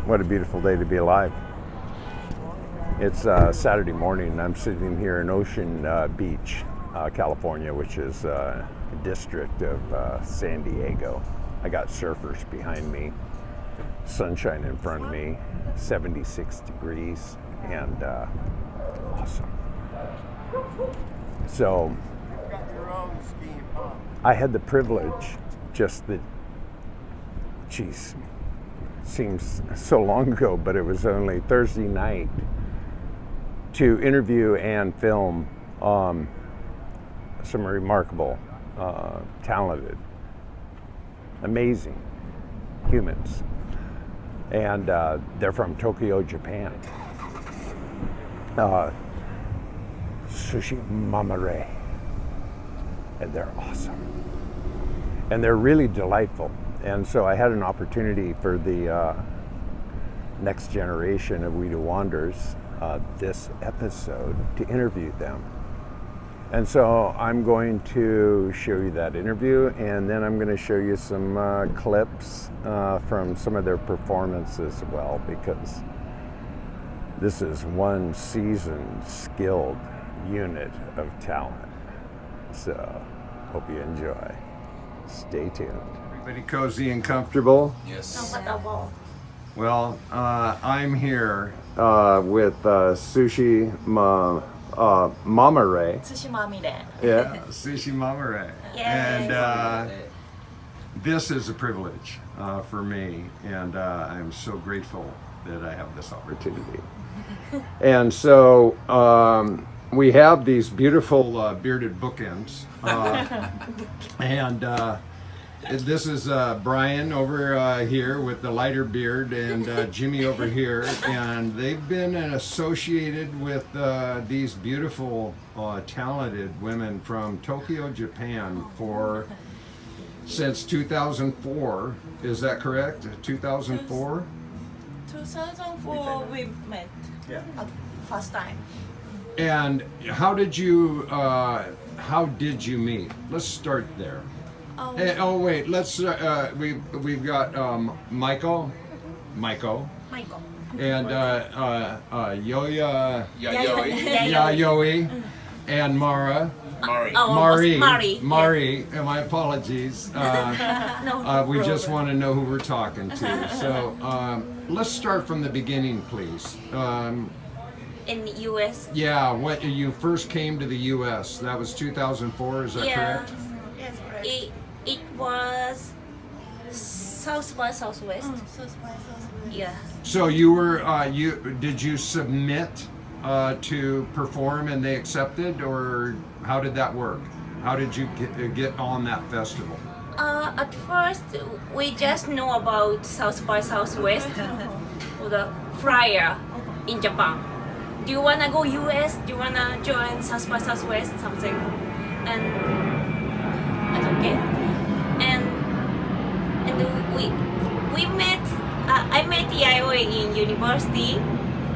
What a beautiful day to be alive. It's Saturday morning and I'm sitting here in Ocean Beach, California, which is a district of San Diego. I got surfers behind me, sunshine in front of me, 76 degrees, and awesome. So I had the privilege, just that, geez, seems so long ago, but it was only Thursday night, to interview and film some remarkable, talented, amazing humans. And they're from Tokyo, Japan. Tsuchimamire. And they're awesome. And they're really delightful. And so I had an opportunity for the next generation of Weedu Wanderers, this episode, to interview them. And so I'm going to show you that interview, and then I'm going to show you some clips from some of their performances as well, because this is one seasoned, skilled unit of talent. So hope you enjoy. Stay tuned. Everybody cozy and comfortable? Yes. Well, I'm here with Tsuchimamire. Tsuchimamire. Yeah, Tsuchimamire. Yes. And this is a privilege for me, and I'm so grateful that I have this opportunity. And so we have these beautiful bearded bookends, and this is Brian over here with the lighter beard, and Jimmy over here, and they've been associated with these beautiful, talented women from Tokyo, Japan since 2004. Is that correct? 2004? 2004 we met. Yeah. First time. And how did you meet? Let's start there. Oh wait, let's we've got Michael, and Yayoi, and Mari. And my apologies. We just want to know who we're talking to. So let's start from the beginning, please. In the U.S. Yeah, when you first came to the U.S., that was 2004. Is that correct? Yes, correct. It was South by Southwest. South by Southwest. Yeah. So you were did you submit to perform and they accepted, or how did that work? How did you get on that festival? At first, we just know about South by Southwest or the flyer in Japan. Do you wanna go US? Do you wanna join South by Southwest? Something, and I don't get. And we met. I met Yayoi in university,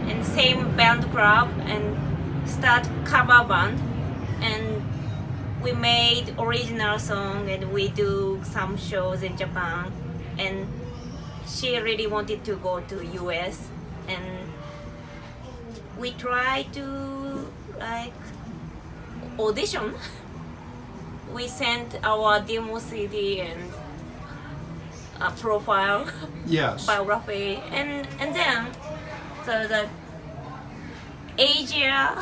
and same band club, and start cover band, and we made original song, and we do some shows in Japan, and she really wanted to go to US, and we tried to audition. We sent our demo CD and a profile, Yes. biography, and then the Asia,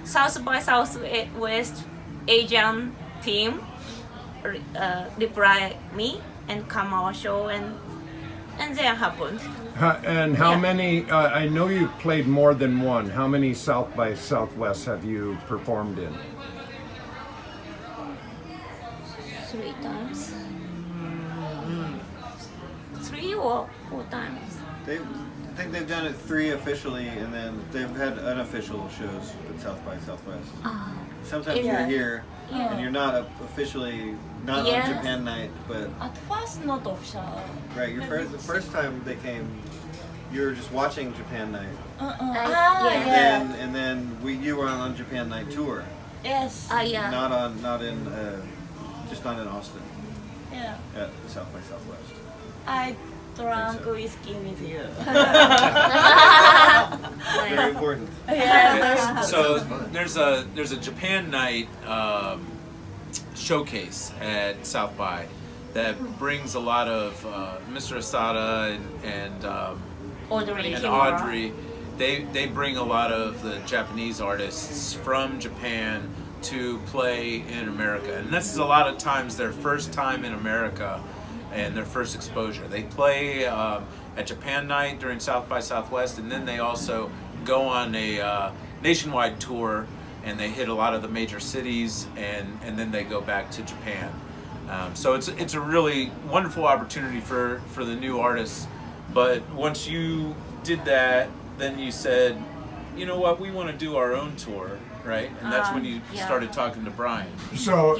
South by Southwest Asian team replied me and come our show, and then happened. And how many? I know you played more than one. How many South by Southwest have you performed in? 3 times. 3 or 4 times. I think they've done it 3 officially, and then they've had unofficial shows at South by Southwest. Sometimes you're here, and you're not officially not on Japan Night, but At first, not official. right. The first time they came, you were just watching Japan Night, Yeah. and then you were on Japan Night tour, Yes. Yeah. just not in Austin Yeah. at South by Southwest. I drunk whiskey with you. Very important. Yeah. So there's a Japan night showcase at South by that brings a lot of Mr. Asada and Audrey. and Audrey. They bring a lot of the Japanese artists from Japan to play in America, and this is a lot of times their first time in America and their first exposure. They play at Japan Night during South by Southwest, and then they also go on a nationwide tour, and they hit a lot of the major cities, and then they go back to Japan. So it's a really wonderful opportunity for the new artists. But once you did that, then you said, you know what, we want to do our own tour, right? And that's when you started talking to Brian. So,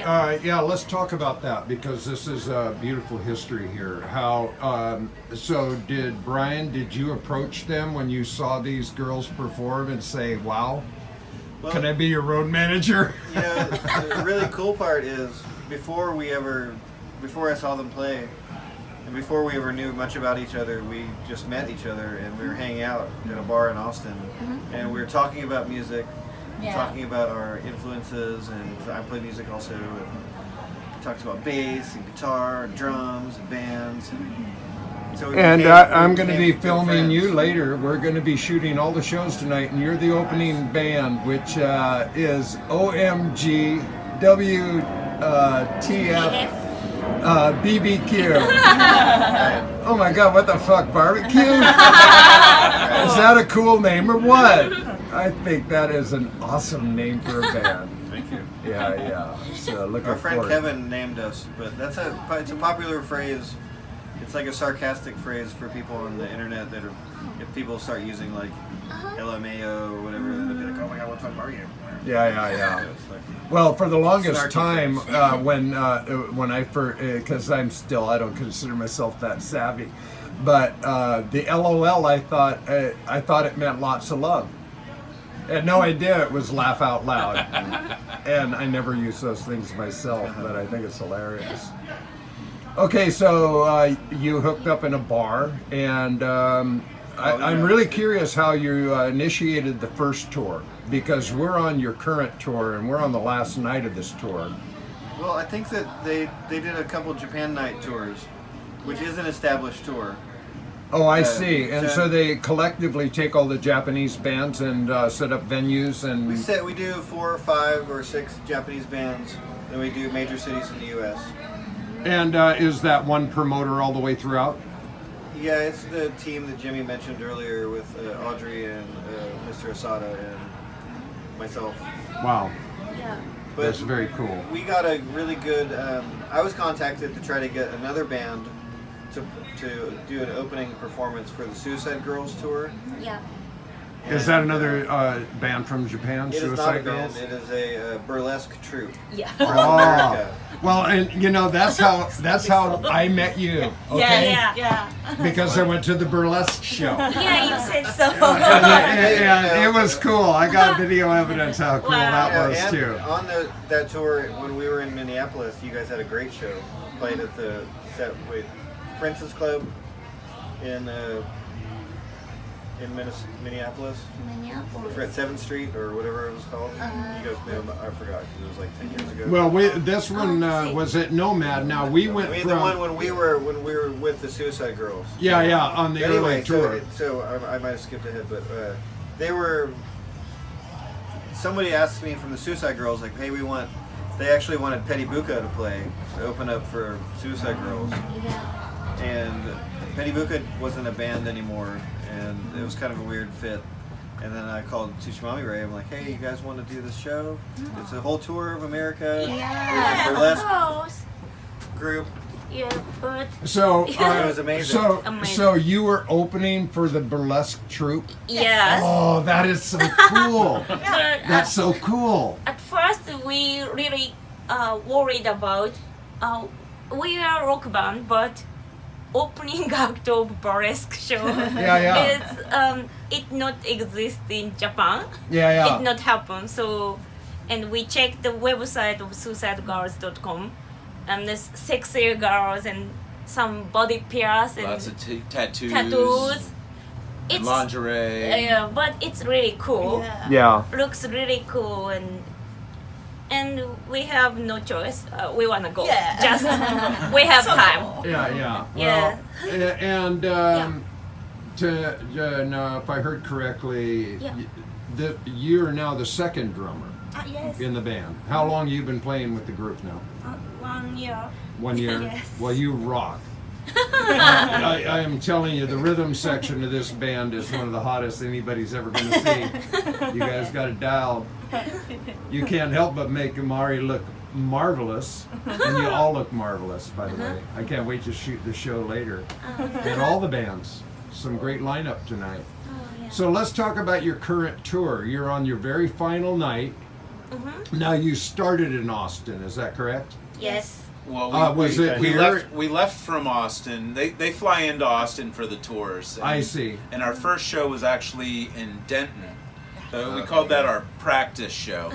let's talk about that, because this is a beautiful history here. How, so did you approach them when you saw these girls perform and say, wow, Well, can I be your road manager? the really cool part is before I saw them play, and before we ever knew much about each other, we just met each other and we were hanging out in a bar in Austin, and we were talking about music, talking about our influences, and I play music also. And we talked about bass and guitar and drums and bands. So we I'm going to be became good filming friends. you later. We're going to be shooting all the shows tonight, and you're the opening band, which is OMG WTF. BBQ. Oh my God, what the fuck, barbecue? Is that a cool name or what? I think that is an awesome name for a band. Thank you. Yeah. So looking Our friend forward. Kevin named us, but it's a popular phrase. It's like a sarcastic phrase for people on the internet that are, if people start using like LMAO or whatever, then they'll be like, oh my God, what the fuck are you? Yeah. It's like, Well, for the longest Snarky time, face. when I first, because I don't consider myself that savvy, but the LOL, I thought it meant lots of love. I had no idea it was laugh out loud, and I never use those things myself, but I think it's hilarious. Okay, so you hooked up in a bar, and I'm really curious how you initiated the first tour, because we're on your current tour and we're on the last night of this tour. well, I think that they did a couple Japan Night tours, which is an established tour. Oh, I see. And so- so they collectively take all the Japanese bands and set up venues and... We do 4 or 5 or 6 Japanese bands, then we do major cities in the U.S. And is that one promoter all the way throughout? Yeah, it's the team that Jimmy mentioned earlier with Audrey and Mr. Asada and myself. Wow, Yeah. But that's very cool. we got a really good. I was contacted to try to get another band to do an opening performance for the Suicide Girls tour. Yeah. Is that another band from Japan, It is not a Suicide band. Girls? It is a burlesque troupe Yeah. from Oh, America. well, and you know, that's how I met you, okay? Yeah. Because I went to the burlesque show. Yeah, you said so. And it was cool. I got video evidence how cool Wow. that was and too. on that tour, when we were in Minneapolis, you guys had a great show. Played at the Princess Club in Minneapolis. At 7th Street or whatever it was called. You guys know, I forgot, 'cause it was like 10 years ago. Well, this one was at Nomad. Now we went I mean, from the one when we were with the Suicide Girls. on the But early anyway, tour. so I might have skipped ahead, but they were. Somebody asked me from the Suicide Girls, like, hey, they actually wanted Petty Buka to play, to open up for Suicide Girls. And Petty Buka wasn't a band anymore, and it was kind of a weird fit. And then I called Tsuchimamire. I'm like, hey, you guys want to do this show? It's a whole tour of America. Yeah, With a of burlesque course. group. Yeah, but So, It was amazing. Amazing. so you were opening for the burlesque troupe. yes. Oh, that is so cool. But That's so cool. at first we really worried about we are a rock band, but opening act of burlesque show Yeah. is it not exist in Japan. Yeah. It not happen. So, and we checked the website of suicidegirls.com, and there's sexy girls and some body pierce and Lots of tattoos. It's lingerie. yeah, but it's really cool. Yeah. Yeah. Looks really cool and we have no choice. We wanna go. Yeah. Just we have time. Yeah. Yeah. Well, and now, if I heard correctly, Yeah. you're now the second drummer Yes. in the band. How long you been playing with the group now? 1 year. 1 year? Yes. Well, you rock. I am telling you, the rhythm section of this band is one of the hottest anybody's ever going to see. You guys got it dialed. You can't help but make Mari look marvelous, and you all look marvelous, by the way. I can't wait to shoot the show later. And all the bands. Some great lineup tonight. Oh, yeah. So let's talk about your current tour. You're on your very final night. Now you started in Austin, is that correct? Yes. Well, Was it we here? left from Austin. They fly into Austin for the tours. I see. And our first show was actually in Denton. We called that our practice show.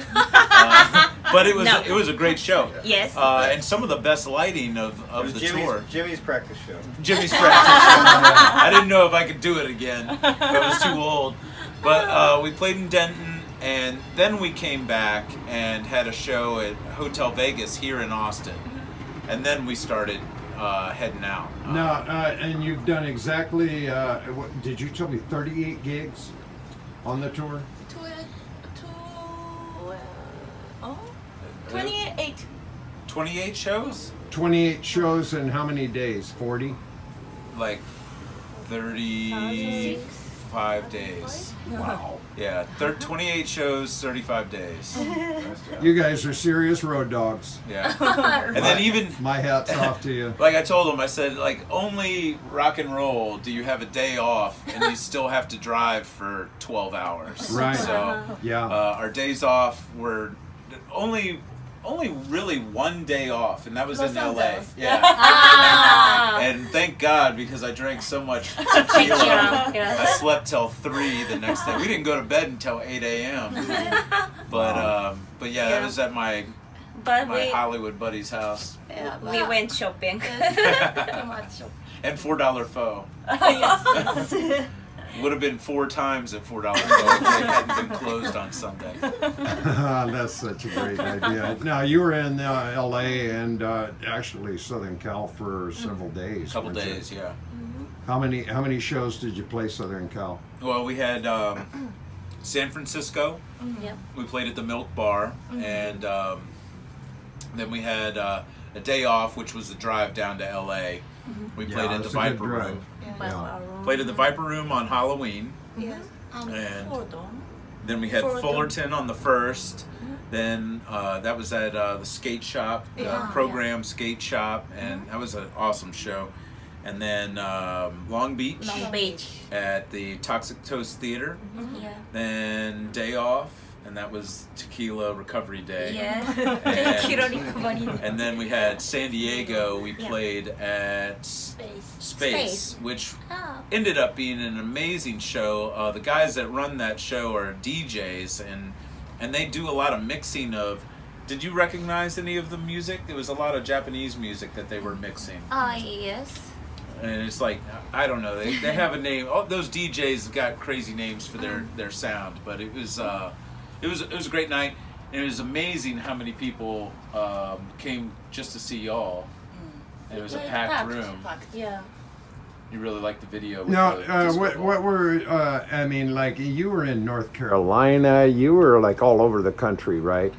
But it was a great show. Yes. And some of the best lighting of the tour. Jimmy's practice show. Jimmy's practice show. I didn't know if I could do it again. I was too old. But we played in Denton, and then we came back and had a show at Hotel Vegas here in Austin. And then we started heading out. Now, and you've done exactly, did you tell me 38 gigs on the tour? 28. 28 shows? 28 shows in how many days? 40? Like 35 days. Wow. Yeah, 28 shows, 35 days. You guys are serious road dogs. Yeah. And then even, My hat's off to you. like I told him, I said, like, only rock and roll do you have a day off and you still have to drive for 12 hours. Right. So Yeah. our days off were only really one day off, and that was Los in LA. Angeles. Yeah. Ah. And thank God, because I drank so much tequila, Yeah. I slept till 3 the next day. We didn't go to bed until 8 a.m. But yeah, that was at my But Hollywood buddy's house. Yeah, we went shopping. Too much. And $4 pho. Yes. Would have been 4 times at $4 pho if they hadn't been closed on Sunday. That's such a great idea. Now, you were in LA and actually Southern Cal for several days. A couple weren't you? days, yeah. How many shows did you play Southern Cal? Well, we had San Francisco. Yeah. We played at the Milk Bar, and then we had a day off, which was the drive down to LA. We played at the that's a good Viper drive. Room. Yeah. Played at the Viper Room on Halloween. Yes. And Fulton. then we had Fullerton. Fullerton on the 1st. Then that was at the skate shop, the Yeah. program skate shop, and that was an awesome show. And then Long Beach Long Beach. at the Toxic Toast Theater. Yeah. Then day off, and that was Tequila Recovery Day. Yeah. And then we had San Diego. We Yeah. played at Space. Space, which Oh. ended up being an amazing show. The guys that run that show are DJs, and they do a lot of mixing of. Did you recognize any of the music? There was a lot of Japanese music that they were mixing, Yes. and it's like I don't know. They have a name. Oh, those DJs have got crazy names for their sound, but it was a great night. And it was amazing how many people came just to see y'all. And it was a packed room. Yeah. You really liked the video. with Now, the disco ball. what were, I mean, like, you were in North Carolina, you were, like, all over the country, right?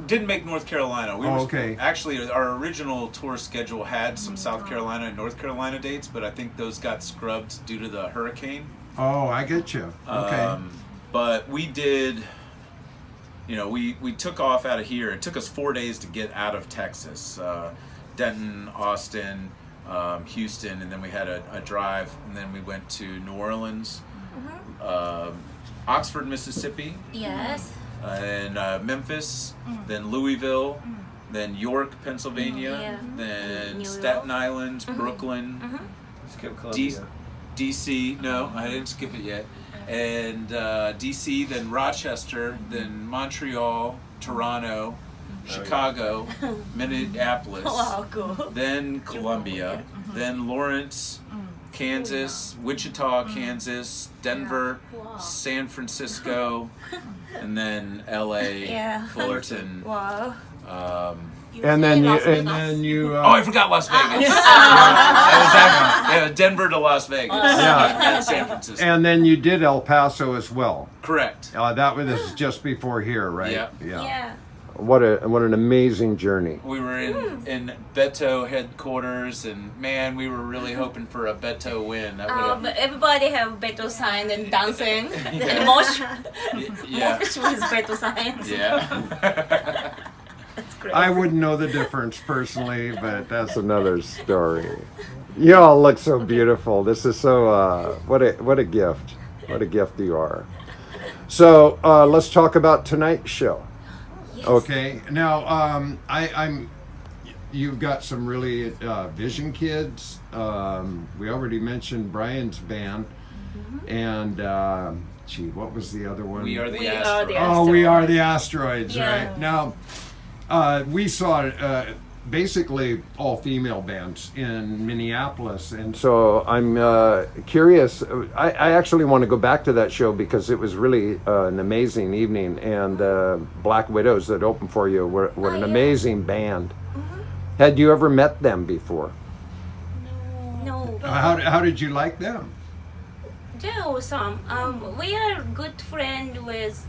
Didn't make North Carolina. We were, okay. Actually, our original tour schedule had some South Carolina and North Carolina dates, but I think those got scrubbed due to the hurricane. Oh, I get you. Okay. But we did, we took off out of here. It took us 4 days to get out of Texas. Denton, Austin, Houston, and then we had a drive, and then we went to New Orleans, Oxford, Mississippi, Yes. and Memphis, then Louisville, then York, Pennsylvania, Yeah. then New Staten York. Island, Brooklyn, Skip Columbia. DC. No, I didn't skip it yet. And DC, then Rochester, then Montreal, Toronto, Chicago, Minneapolis, Wow, cool. then Columbia, then Lawrence, Kansas, Wichita, Kansas, Denver, Wow. San Francisco, and then LA, Yeah. Fullerton. Wow. And then you, Las and Vegas. then you. Oh, I forgot Las Vegas. Yeah, Denver to Las Vegas. Yeah. And San Francisco. And then you did El Paso as well. Correct. That was just before here, right? Yeah. Yeah. What an amazing journey. We were in Beto headquarters, and man, we were really hoping for a Beto win. That would've- But everybody have better sign and dancing. The emotion. yeah. Emotion with better signs. Yeah. That's great. I wouldn't know the difference personally, but that's another story. You all look so beautiful. This is so what a gift. What a gift you are. So let's talk about tonight's show. Yes. Okay. Now I'm. You've got some really Vision Kids. We already mentioned Brian's band, and gee, what was the other one? We are the We are Astros. the Oh, we are the Asteroids, Yeah. right? Now, we saw basically all female bands in Minneapolis, and so I'm curious. I actually want to go back to that show because it was really an amazing evening, and Black Widows that opened for you were an yeah. amazing band. Had you ever met them before? No. How did you like them? They're awesome. We are good friend with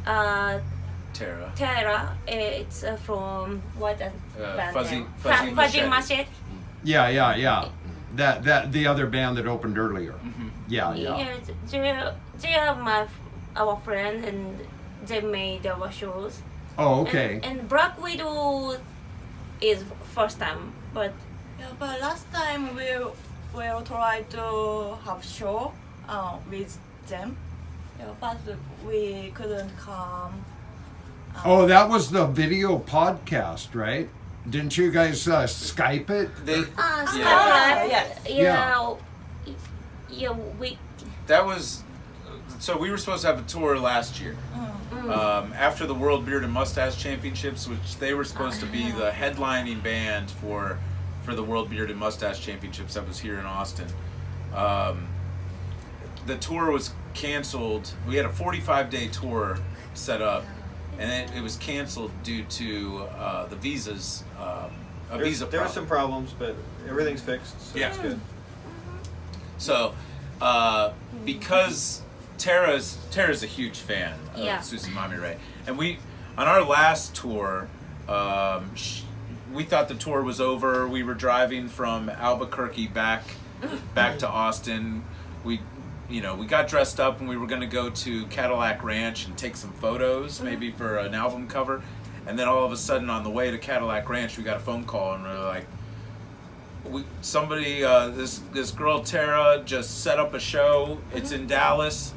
Tara. Tara. It's from what band Fuzzy- name? Fuzzy Fuzzy Machete. Machete. Yeah. That the other band that opened earlier. Yeah. They are our friend, and they made our shows. Oh, okay. And Black Widow is first time, but Yeah, but last time we will try to have show with them. Yeah, but we couldn't come. Oh, that was the video podcast, right? Didn't you guys Skype it? They, yeah, we that was so we were supposed to have a tour last year. After the World Beard and Mustache Championships, which they were supposed to be the headlining band for the World Beard and Mustache Championships that was here in Austin. The tour was canceled. We had a 45-day tour set up, and it was canceled due to the visas, a visa There were problem. some problems, but everything's fixed. So Yeah. it's good. So, because Tara's a huge fan of Yeah. Tsuchimamire, and we on our last tour, we thought the tour was over. We were driving from Albuquerque back to Austin. We got dressed up and we were going to go to Cadillac Ranch and take some photos, maybe for an album cover. And then all of a sudden, on the way to Cadillac Ranch, we got a phone call, and we were like, this girl Tara just set up a show. It's in Dallas.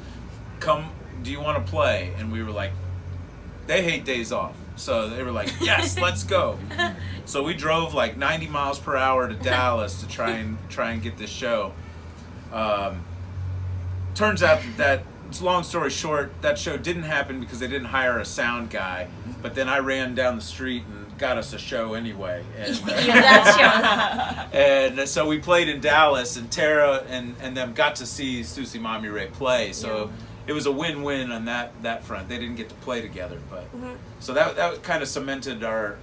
Come, do you want to play? And we were like, they hate days off, so they were like, yes, let's go. So we drove like 90 miles per hour to Dallas to try and get this show. Turns out that long story short, that show didn't happen because they didn't hire a sound guy. But then I ran down the street and got us a show anyway. And, that's and so we played in Dallas, and Tara and them got to see Tsuchimamire play. So it was a win-win on that front. They didn't get to play together, but so that kind of cemented our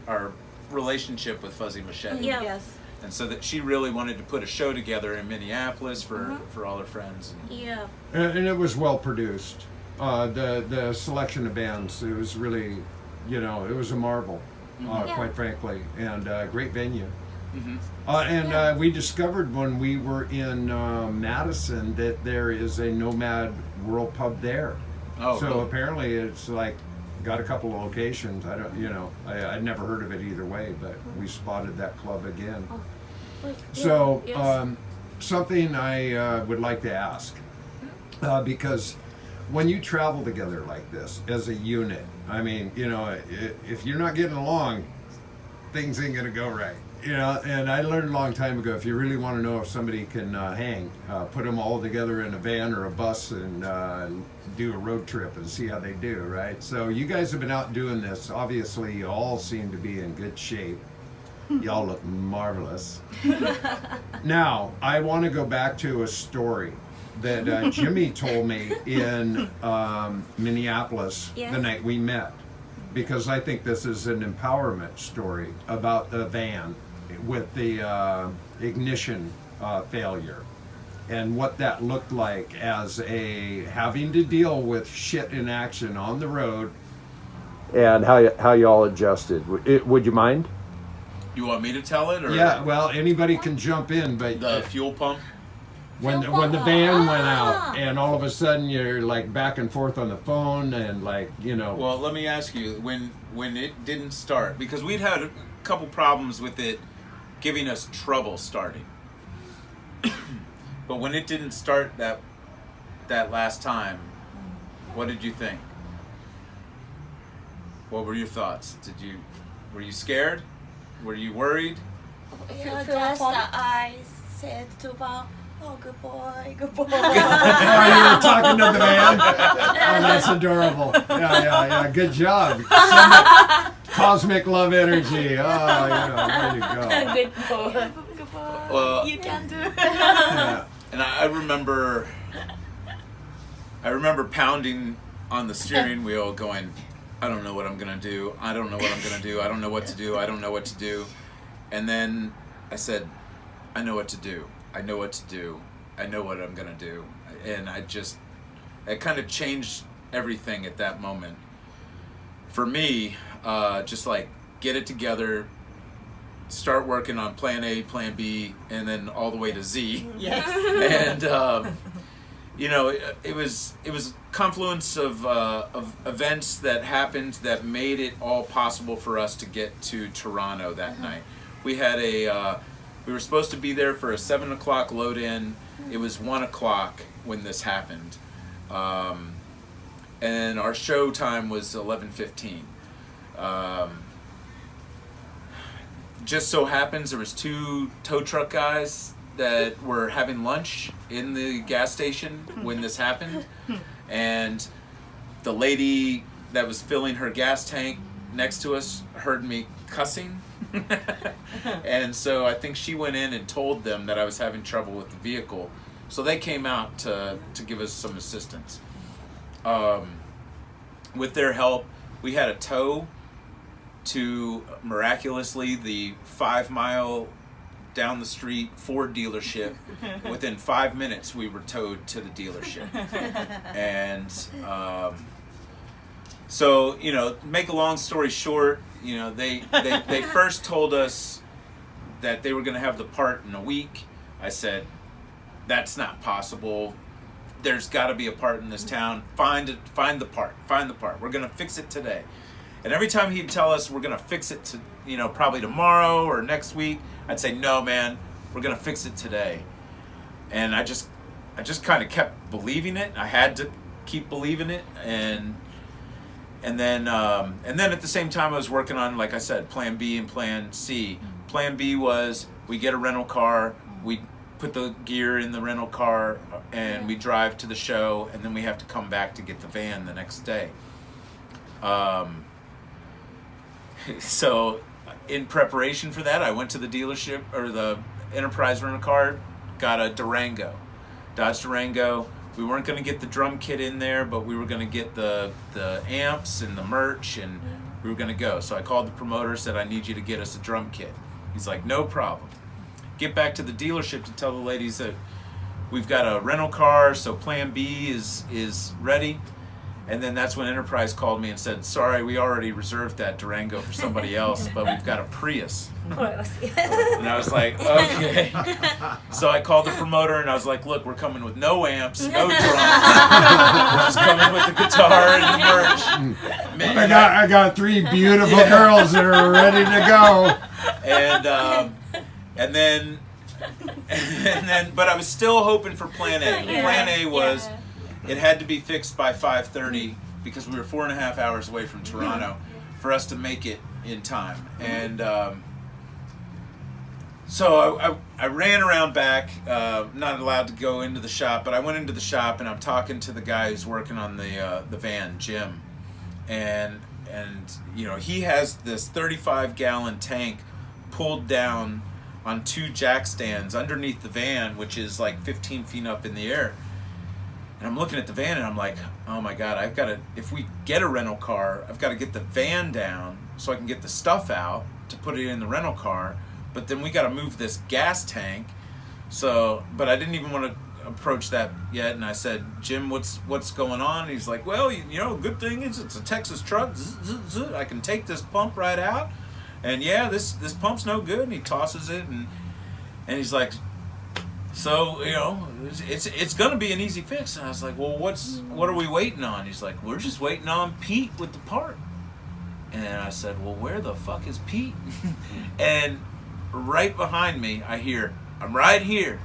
relationship with Fuzzy Machete. Yeah. Yes. And so that she really wanted to put a show together in Minneapolis for all her friends. Yeah. And it was well produced. The selection of bands, it was really, it was a marvel, quite frankly, and great venue. And we discovered when we were in Madison that there is a Nomad World Pub there. Oh, so cool. apparently it's like got a couple of locations. I'd never heard of it either way, but we spotted that club again. So something I would like to ask, because when you travel together like this as a unit, I mean, if you're not getting along, things ain't gonna go right. And I learned a long time ago, if you really want to know if somebody can hang, put them all together in a van or a bus and do a road trip and see how they do, right? So you guys have been out doing this. Obviously, you all seem to be in good shape. Y'all look marvelous. Now, I want to go back to a story that Jimmy told me in Minneapolis Yes. the night we met, because I think this is an empowerment story about the van with the ignition failure, and what that looked like as having to deal with shit in action on the road. And how you all adjusted. Would you mind? You want me to tell it, or Yeah, well, anybody can jump in, but the fuel pump? when the van went out, and all of a sudden you're like back and forth on the phone, and like, you know. Well, let me ask you, when it didn't start, because we'd had a couple problems with it giving us trouble starting. But when it didn't start that last time, what did you think? What were your thoughts? Were you scared? Were you worried? Yeah, just I said to Bob, oh, good boy, good boy. Oh, you were talking to the van? Oh, that's adorable. Yeah. Good job. Cosmic love energy. Oh, yeah, way to go. Good boy. Good boy. Well, You can do it. Yeah. and I remember pounding on the steering wheel going, I don't know what I'm going to do. I don't know what I'm going to do. I don't know what to do. I don't know what to do. And then I said, I know what to do. I know what to do. I know what I'm going to do. And it kind of changed everything at that moment. For me, just like get it together, start working on plan A, plan B, and then all the way to Z. Yes. And, it was a confluence of events that happened that made it all possible for us to get to Toronto that night. We had we were supposed to be there for a 7 o'clock load in. It was 1 o'clock when this happened. And our show time was 11:15. Just so happens there was 2 tow truck guys that were having lunch in the gas station when this happened, and the lady that was filling her gas tank next to us heard me cussing. And so I think she went in and told them that I was having trouble with the vehicle, so they came out to give us some assistance. With their help, we had a tow to, miraculously, the 5-mile down the street Ford dealership. Within 5 minutes we were towed to the dealership. And so, make a long story short, they first told us that they were going to have the part in a week. I said, that's not possible. There's got to be a part in this town. Find the part. We're going to fix it today. And every time he'd tell us we're going to fix it to, probably tomorrow or next week, I'd say, no, man, we're going to fix it today. And I just kind of kept believing it. I had to keep believing it. And then at the same time I was working on, like I said, plan B and plan C. Plan B was we get a rental car, we put the gear in the rental car, and we drive to the show, and then we have to come back to get the van the next day. So in preparation for that, I went to the dealership, or the Enterprise rental car, got a Dodge Durango. We weren't going to get the drum kit in there, but we were going to get the amps and the merch, and we were going to go. So I called the promoter, said, I need you to get us a drum kit. He's like, no problem. Get back to the dealership to tell the ladies that we've got a rental car, so plan B is ready. And then that's when Enterprise called me and said, sorry, we already reserved that Durango for somebody else, but we've got a Prius. And I was like, okay. So I called the promoter and I was like, look, we're coming with no amps, no drums. We're just coming with the guitar and the merch. Man, I got 3 beautiful girls that are ready to go. And then, but I was still hoping for plan A. Plan A was, it had to be fixed by 5:30 because we were 4.5 hours away from Toronto for us to make it in time. And so I ran around back, not allowed to go into the shop, but I went into the shop and I'm talking to the guy who's working on the van, Jim. And he has this 35-gallon tank pulled down on 2 jack stands underneath the van, which is like 15 feet up in the air. And I'm looking at the van and I'm like, oh my God, if we get a rental car, I've got to get the van down so I can get the stuff out to put it in the rental car. But then we got to move this gas tank. So, but I didn't even want to approach that yet. And I said, Jim, what's going on? And he's like, well, good thing is it's a Texas truck. I can take this pump right out. And yeah, this pump's no good. And he tosses it and he's like, so, it's going to be an easy fix. And I was like, well, what are we waiting on? He's like, we're just waiting on Pete with the part. And I said, well, where the fuck is Pete? And right behind me, I hear, I'm right here.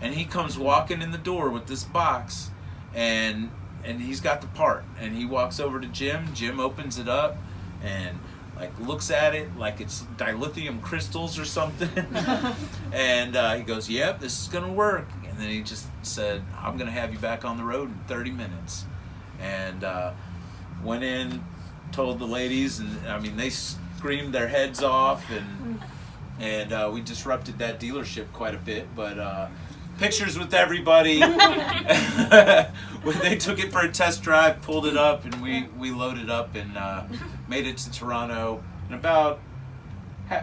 And he comes walking in the door with this box, and he's got the part. And he walks over to Jim. Jim opens it up and like looks at it like it's dilithium crystals or something. And he goes, yep, this is gonna work. And then he just said, I'm gonna have you back on the road in 30 minutes. And went in, told the ladies, and I mean, they screamed their heads off, and we disrupted that dealership quite a bit, but pictures with everybody. When they took it for a test drive, pulled it up, and we loaded up and made it to Toronto in about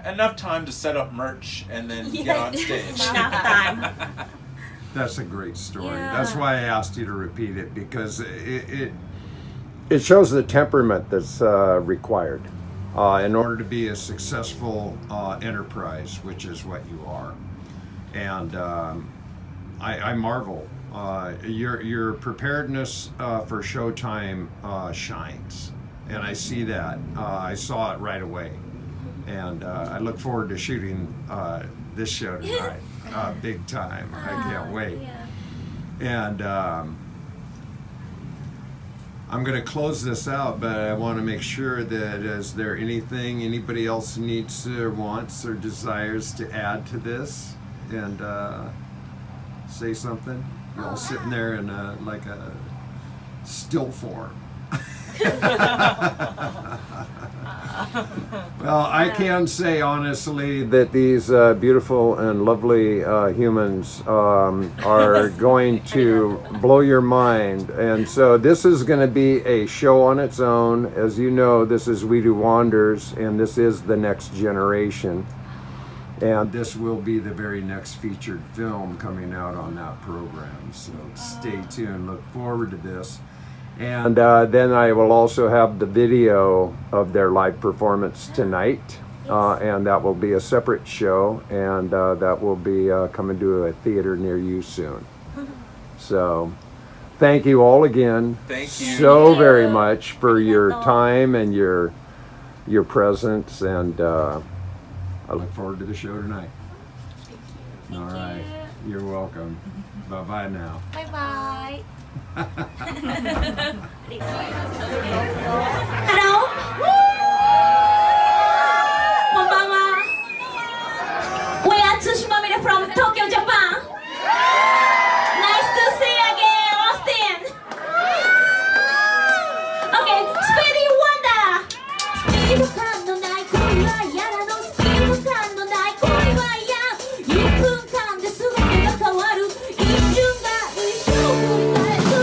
enough time to set up merch and then get on stage. Enough time. That's a great story. Yeah. That's why I asked you to repeat it, because It shows the temperament that's required. in order to be a successful enterprise, which is what you are. And I marvel. Your preparedness for showtime shines, and I see that. I saw it right away, and I look forward to shooting this show tonight, big time. I can't wait. Yeah. And I'm going to close this out, but I want to make sure that is there anything anybody else needs or wants or desires to add to this, and say something. You're all sitting there in like a still form. Well, I can say honestly That these beautiful and lovely humans are going to blow your mind. And so this is going to be a show on its own. As you know, this is Weedu Wanders, and this is the next generation. And this will be the very next featured film coming out on that program. So stay tuned. Look forward to this. And then I will also have the video of their live performance tonight, and that will be a separate show, and that will be coming to a theater near you soon. So, thank you all again. Thank you. So very much for your time and your presence, and I look forward to the show tonight. All right. You're welcome. Bye-bye now. Bye bye. Hello. こんばんは。We are Tsuchimamire from Tokyo, Japan. Nice to see you again, Austin. Okay, Speedy Wonder. Speed 感のない恋は嫌なの。スピード感のない恋は嫌。1分間で全てが変わる。一瞬が一生繰り返す。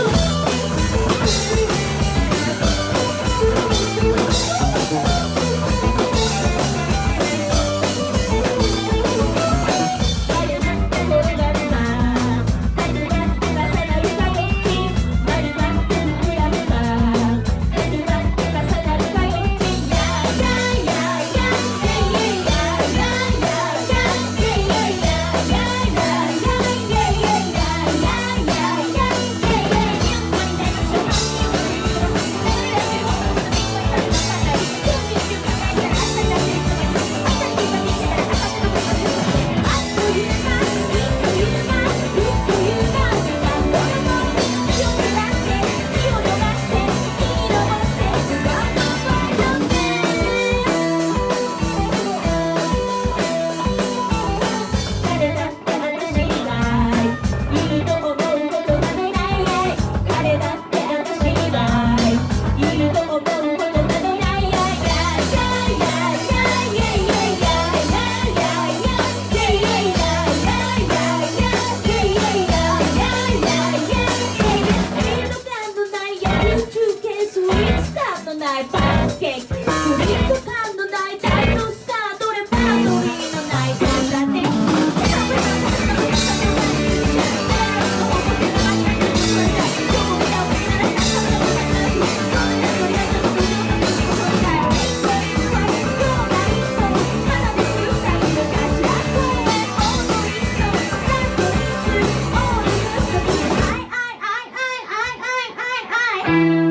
ないパンケーキスリップ感のないタイトスターどれバットリーのないどんだってI